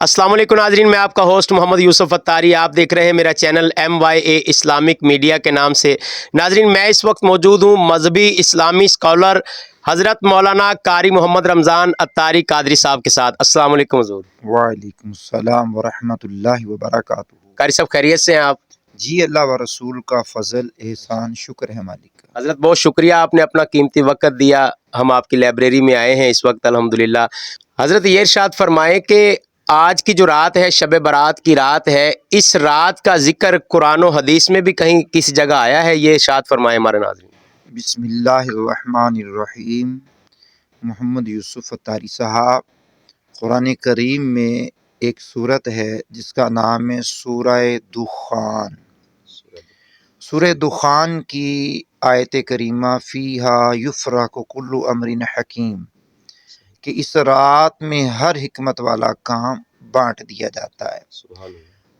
السلام علیکم ناظرین، میں آپ کا ہوسٹ محمد یوسف اتاری، آپ دیکھ رہے ہیں میرا چینل MYA اسلامک میڈیا کے نام سے۔ ناظرین، میں اس وقت موجود ہوں مذہبی اسلامی اسکالر حضرت مولانا قاری محمد رمضان اتاری قادری صاحب کے ساتھ۔ السلام علیکم حضور۔ وعلیکم السلام ورحمۃ اللہ وبرکاتہ۔ قاری صاحب خیریت سے ہیں آپ؟ جی، اللہ و رسول کا فضل احسان شکر ہے مالک کا۔ حضرت بہت شکریہ، آپ نے اپنا قیمتی وقت دیا، ہم آپ کی لائبریری میں آئے ہیں اس وقت الحمدللہ۔ حضرت یہ ارشاد فرمائیں کہ آج کی جو رات ہے شب برات کی رات ہے، اس رات کا ذکر قرآن و حدیث میں بھی کہیں کسی جگہ آیا ہے؟ یہ ارشاد فرمائیں ہمارے ناظرین۔ بسم اللہ الرحمن الرحیم۔ محمد یوسف اتاری صاحب، قرآن کریم میں ایک صورت ہے جس کا نام ہے سورہ دخان۔ سورہ دخان کی آیت کریمہ فیہا یفرق کل امر حکیم، کہ اس رات میں ہر حکمت والا کام بانٹ دیا جاتا ہے۔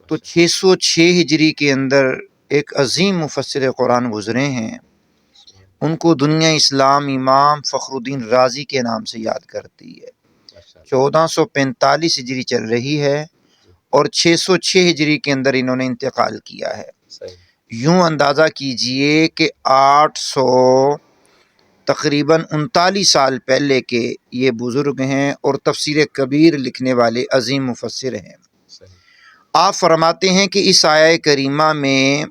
تو 606 ہجری کے اندر ایک عظیم مفسر قرآن گزرے ہیں، ان کو دنیا اسلام امام فخر الدین رازی کے نام سے یاد کرتی ہے۔ 1445 ہجری چل رہی ہے اور 606 ہجری کے اندر انہوں نے انتقال کیا ہے۔ یوں اندازہ کیجئے کہ 800 تقریباً 39 سال پہلے کے یہ بزرگ ہیں اور تفسیر کبیر لکھنے والے عظیم مفسر ہیں۔ آپ فرماتے ہیں کہ اس آیہ کریمہ میں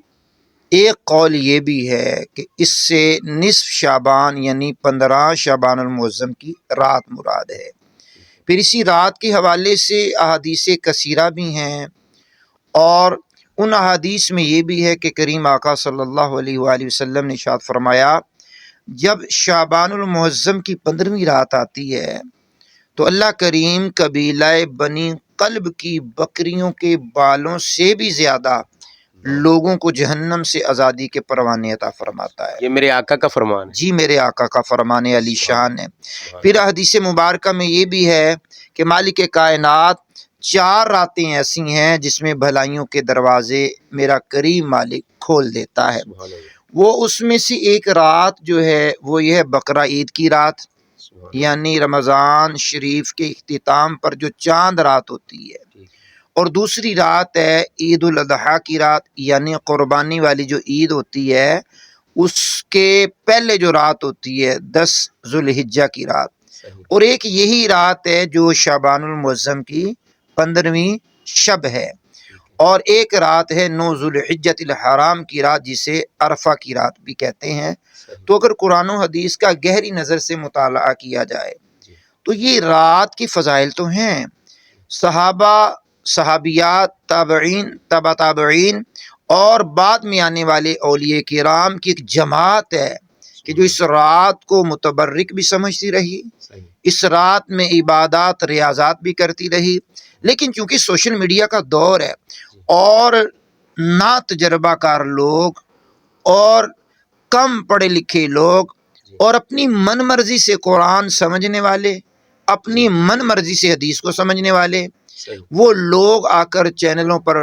ایک قول یہ بھی ہے کہ اس سے نصف شعبان یعنی 15 شعبان المعظم کی رات مراد ہے۔ پھر اسی رات کے حوالے سے احادیث کثیرہ بھی ہیں، اور ان احادیث میں یہ بھی ہے کہ کریم آقا صلی اللہ علیہ وآلہ وسلم نے ارشاد فرمایا، جب شعبان المعظم کی 15ویں رات آتی ہے تو اللہ کریم قبیلہ بنی قلب کی بکریوں کے بالوں سے بھی زیادہ لوگوں کو جہنم سے آزادی کے پروانے عطا فرماتا ہے۔ یہ میرے آقا کا فرمان ہے۔ جی، میرے آقا کا فرمان علی شان ہے۔ پھر حدیث مبارکہ میں یہ بھی ہے کہ مالک کائنات 4 راتیں ایسی ہیں جس میں بھلائیوں کے دروازے میرا کریم مالک کھول دیتا ہے۔ وہ اس میں سے ایک رات جو ہے وہ یہ ہے بقرہ عید کی رات، یعنی رمضان شریف کے اختتام پر جو چاند رات ہوتی ہے، اور دوسری رات ہے عید الاضحیٰ کی رات، یعنی قربانی والی جو عید ہوتی ہے اس کے پہلے جو رات ہوتی ہے 10 ذوالحجہ کی رات، اور ایک یہی رات ہے جو شعبان المعظم کی 15ویں شب ہے، اور ایک رات ہے 9 ذوالحجۃ الحرام کی رات جسے عرفہ کی رات بھی کہتے ہیں۔ تو اگر قرآن و حدیث کا گہری نظر سے مطالعہ کیا جائے تو یہ رات کی فضائل تو ہیں۔ صحابہ، صحابیات، تابعین، تبع تابعین اور بعد میں آنے والے اولیاء کرام کی ایک جماعت ہے کہ جو اس رات کو متبرک بھی سمجھتی رہی، اس رات میں عبادات ریاضات بھی کرتی رہی، لیکن چونکہ سوشل میڈیا کا دور ہے اور نا تجربہ کار لوگ اور کم پڑھے لکھے لوگ اور اپنی من مرضی سے قرآن سمجھنے والے، اپنی من مرضی سے حدیث کو سمجھنے والے، وہ لوگ آ کر چینلوں پر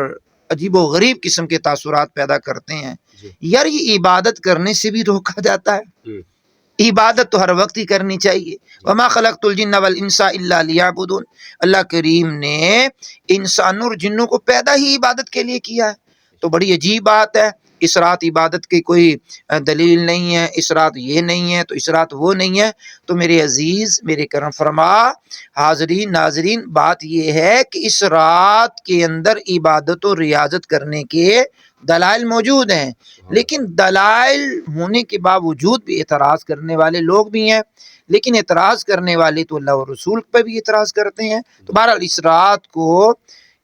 عجیب و غریب قسم کے تاثرات پیدا کرتے ہیں۔ یار یہ عبادت کرنے سے بھی روکا جاتا ہے۔ عبادت تو ہر وقت ہی کرنی چاہیے۔ وما خلقت الجن والانس الا لیعبدون، اللہ کریم نے انسانوں اور جنوں کو پیدا ہی عبادت کے لیے کیا ہے۔ تو بڑی عجیب بات ہے، اس رات عبادت کی کوئی دلیل نہیں ہے، اس رات یہ نہیں ہے تو اس رات وہ نہیں ہے۔ تو میرے عزیز، میرے کرم فرما حاضرین ناظرین، بات یہ ہے کہ اس رات کے اندر عبادت و ریاضت کرنے کے دلائل موجود ہیں، لیکن دلائل ہونے کے باوجود بھی اعتراض کرنے والے لوگ بھی ہیں، لیکن اعتراض کرنے والے تو اللہ و رسول پہ بھی اعتراض کرتے ہیں۔ تو بہرحال اس رات کو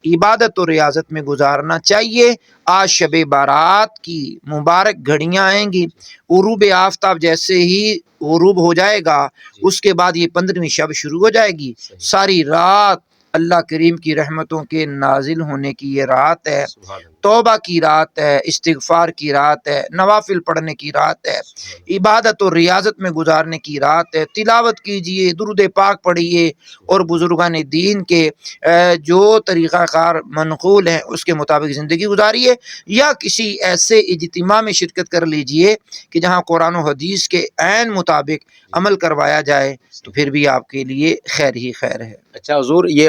عبادت و ریاضت میں گزارنا چاہیے۔ آج شب بارات کی مبارک گھڑیاں آئیں گی، غروب آفتاب جیسے ہی غروب ہو جائے گا اس کے بعد یہ 15ویں شب شروع ہو جائے گی۔ ساری رات اللہ کریم کی رحمتوں کے نازل ہونے کی یہ رات ہے، توبہ کی رات ہے، استغفار کی رات ہے، نوافل پڑھنے کی رات ہے، عبادت و ریاضت میں گزارنے کی رات ہے۔ تلاوت کیجئے، درود پاک پڑھیے، اور بزرگان دین کے جو طریقہ کار منقول ہیں اس کے مطابق زندگی گزاریے، یا کسی ایسے اجتماع میں شرکت کر لیجئے کہ جہاں قرآن و حدیث کے عین مطابق عمل کروایا جائے، تو پھر بھی آپ کے لیے خیر ہی خیر ہے۔ اچھا حضور، یہ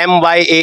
MYA